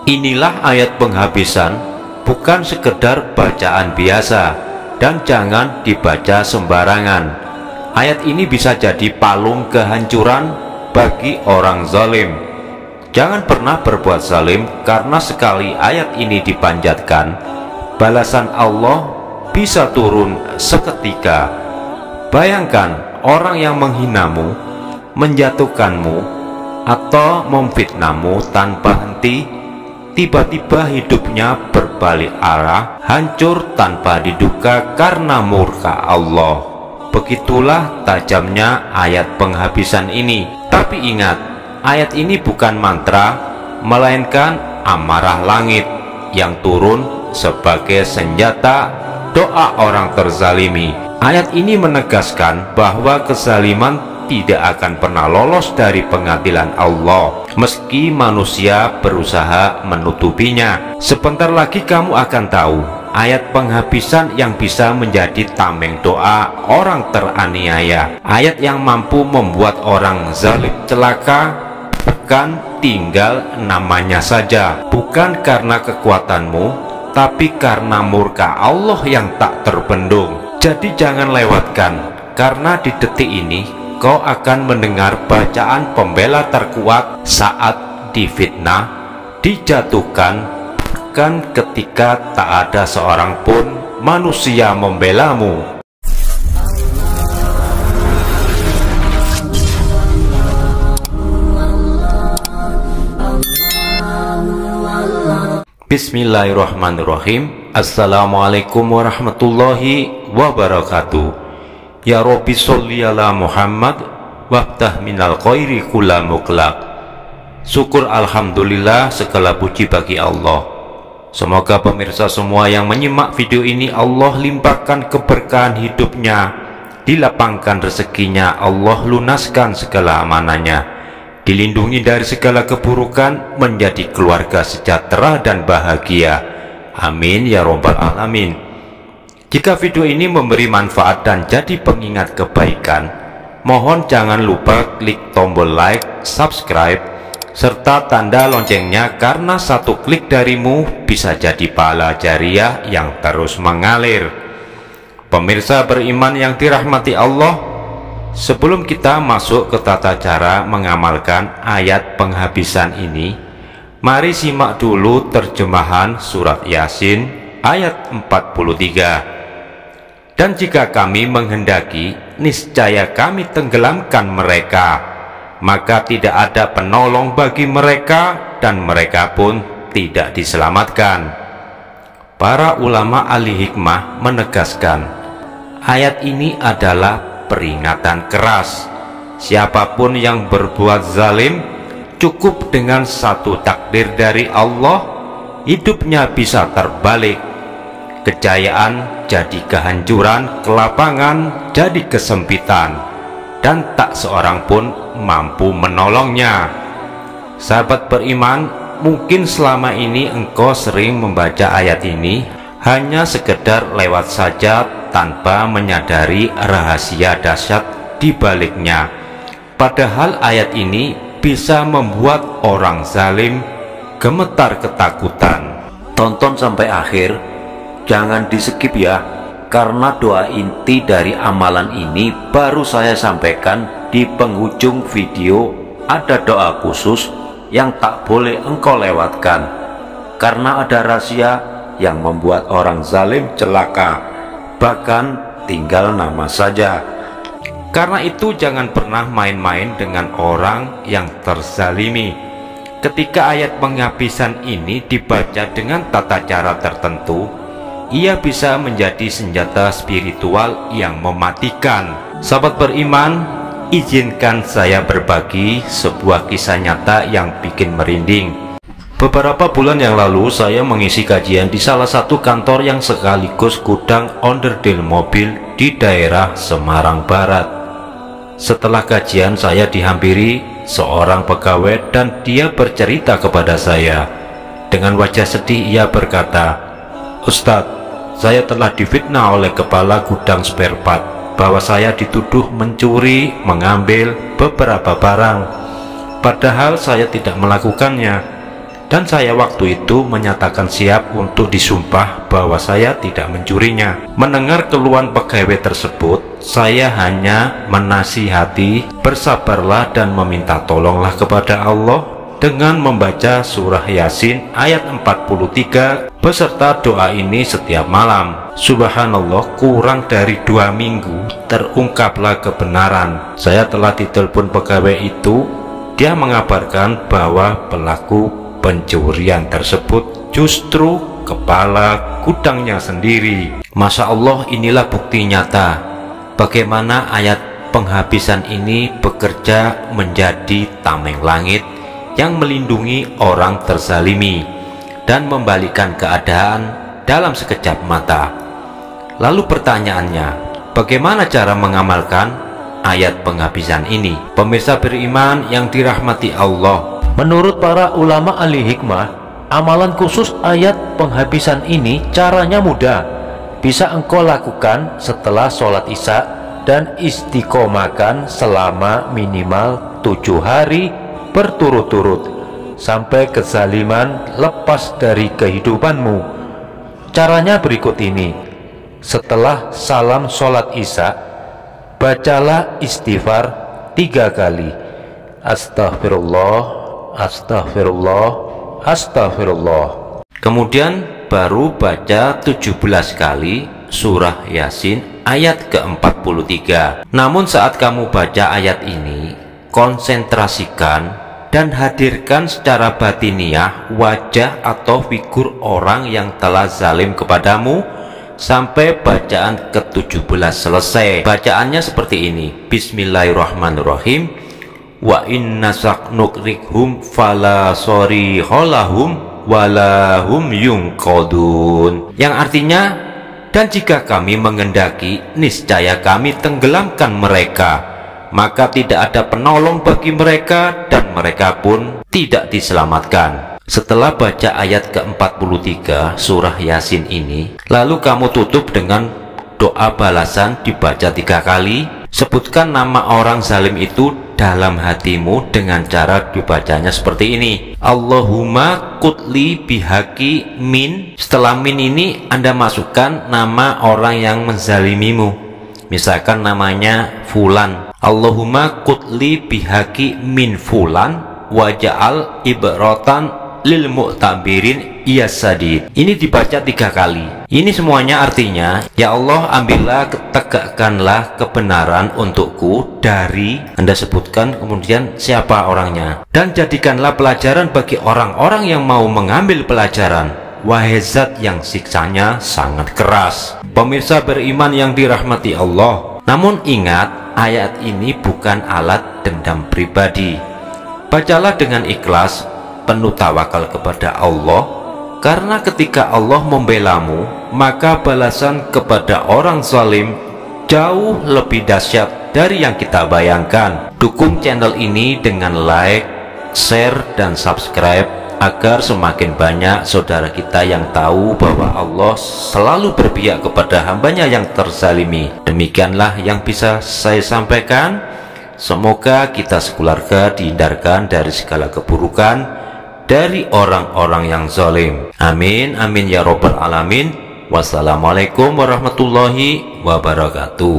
Inilah ayat penghabisan, bukan sekedar bacaan biasa, dan jangan dibaca sembarangan. Ayat ini bisa jadi palung kehancuran bagi orang zalim. Jangan pernah berbuat zalim, karena sekali ayat ini dipanjatkan, balasan Allah bisa turun seketika. Bayangkan orang yang menghinamu, menjatuhkanmu, atau memfitnahmu tanpa henti, tiba-tiba hidupnya berbalik arah, hancur tanpa diduga karena murka Allah. Begitulah tajamnya ayat penghabisan ini. Tapi ingat, ayat ini bukan mantra, melainkan amarah langit yang turun sebagai senjata doa orang terzalimi. Ayat ini menegaskan bahwa kezaliman tidak akan pernah lolos dari pengadilan Allah, meski manusia berusaha menutupinya. Sebentar lagi kamu akan tahu ayat penghabisan yang bisa menjadi tameng doa orang teraniaya, ayat yang mampu membuat orang zalim celaka, bukan tinggal namanya saja, bukan karena kekuatanmu, tapi karena murka Allah yang tak terbendung. Jadi jangan lewatkan, karena di detik ini kau akan mendengar bacaan pembela terkuat saat difitnah, dijatuhkan, bahkan ketika tak ada seorang pun manusia membelamu. Bismillahirrahmanirrahim. Assalamualaikum warahmatullahi wabarakatuh. Ya Rabbi sholli ala Muhammad waftah minal khairi kulla muqlaq. Syukur alhamdulillah, segala puji bagi Allah. Semoga pemirsa semua yang menyimak video ini Allah limpahkan keberkahan hidupnya, dilapangkan rezekinya, Allah lunaskan segala amanahnya, dilindungi dari segala keburukan, menjadi keluarga sejahtera dan bahagia. Amin ya robbal alamin. Jika video ini memberi manfaat dan jadi pengingat kebaikan, mohon jangan lupa klik tombol like, subscribe, serta tanda loncengnya, karena satu klik darimu bisa jadi pahala jariah yang terus mengalir. Pemirsa beriman yang dirahmati Allah, sebelum kita masuk ke tata cara mengamalkan ayat penghabisan ini, mari simak dulu terjemahan surat Yasin ayat 43. Dan jika kami menghendaki, niscaya kami tenggelamkan mereka, maka tidak ada penolong bagi mereka, dan mereka pun tidak diselamatkan. Para ulama ahli hikmah menegaskan, ayat ini adalah peringatan keras. Siapapun yang berbuat zalim, cukup dengan satu takdir dari Allah, hidupnya bisa terbalik. Kejayaan jadi kehancuran, kelapangan jadi kesempitan, dan tak seorang pun mampu menolongnya. Sahabat beriman, mungkin selama ini engkau sering membaca ayat ini hanya sekedar lewat saja tanpa menyadari rahasia dahsyat di baliknya. Padahal ayat ini bisa membuat orang zalim gemetar ketakutan. Tonton sampai akhir, jangan di skip ya, karena doa inti dari amalan ini baru saya sampaikan di penghujung video. Ada doa khusus yang tak boleh engkau lewatkan, karena ada rahasia yang membuat orang zalim celaka, bahkan tinggal nama saja. Karena itu jangan pernah main-main dengan orang yang terzalimi. Ketika ayat penghabisan ini dibaca dengan tata cara tertentu, ia bisa menjadi senjata spiritual yang mematikan. Sahabat beriman, izinkan saya berbagi sebuah kisah nyata yang bikin merinding. Beberapa bulan yang lalu saya mengisi kajian di salah satu kantor yang sekaligus gudang onderdil mobil di daerah Semarang Barat. Setelah kajian saya dihampiri seorang pegawai dan dia bercerita kepada saya. Dengan wajah sedih ia berkata, "Ustadz, saya telah difitnah oleh kepala gudang spare part bahwa saya dituduh mencuri, mengambil beberapa barang. Padahal saya tidak melakukannya. dan saya waktu itu menyatakan siap untuk disumpah bahwa saya tidak mencurinya. Mendengar keluhan pegawai tersebut, saya hanya menasihati, bersabarlah dan meminta tolonglah kepada Allah dengan membaca surah Yasin ayat 43 beserta doa ini setiap malam. Subhanallah, kurang dari 2 minggu terungkaplah kebenaran. Saya telah ditelepon pegawai itu. Dia mengabarkan bahwa pelaku pencurian tersebut justru kepala gudangnya sendiri. Masya Allah, inilah bukti nyata bagaimana ayat penghabisan ini bekerja menjadi tameng langit yang melindungi orang terzalimi dan membalikan keadaan dalam sekejap mata. Lalu pertanyaannya, bagaimana cara mengamalkan ayat penghabisan ini? Pemirsa beriman yang dirahmati Allah, menurut para ulama ahli hikmah, amalan khusus ayat penghabisan ini caranya mudah. Bisa engkau lakukan setelah sholat isya dan istiqomahkan selama minimal 7 hari berturut-turut sampai kezaliman lepas dari kehidupanmu. Caranya berikut ini. Setelah salam sholat isya, bacalah istighfar 3 kali. Astagfirullah, astagfirullah, astagfirullah. Kemudian baru baca 17 kali surah Yasin ayat ke-43. Namun saat kamu baca ayat ini, konsentrasikan dan hadirkan secara batiniah wajah atau figur orang yang telah zalim kepadamu sampai bacaan ke-17 selesai. Bacaannya seperti ini. Bismillahirrahmanirrahim. Wa inna saknukrikhum fala sorikholahum walahum yungkodun, yang artinya, dan jika kami mengendaki, niscaya kami tenggelamkan mereka, maka tidak ada penolong bagi mereka dan mereka pun tidak diselamatkan. Setelah baca ayat ke-43 surah Yasin ini, lalu kamu tutup dengan doa balasan dibaca 3 kali. Sebutkan nama orang zalim itu dalam hatimu dengan cara dibacanya seperti ini. Allahumma kutli bihaqi min. Setelah min ini Anda masukkan nama orang yang menzalimimu. Misalkan namanya Fulan. Allahumma kutli bihaqi min Fulan waja'al ibratan lil mu'tabirin iyasadid. Ini dibaca 3 kali. Ini semuanya artinya, ya Allah, ambillah, tegakkanlah kebenaran untukku dari, Anda sebutkan kemudian siapa orangnya, dan jadikanlah pelajaran bagi orang-orang yang mau mengambil pelajaran. Wahai zat yang siksanya sangat keras. Pemirsa beriman yang dirahmati Allah, namun ingat, ayat ini bukan alat dendam pribadi. Bacalah dengan ikhlas, penuh tawakal kepada Allah, karena ketika Allah membelamu, maka balasan kepada orang zalim jauh lebih dahsyat dari yang kita bayangkan. Dukung channel ini dengan like, share, dan subscribe agar semakin banyak saudara kita yang tahu bahwa Allah selalu berpihak kepada hambanya yang terzalimi. Demikianlah yang bisa saya sampaikan. Semoga kita sekeluarga dihindarkan dari segala keburukan dari orang-orang yang zalim. Amin, amin ya robbal alamin. Wassalamualaikum warahmatullahi wabarakatuh.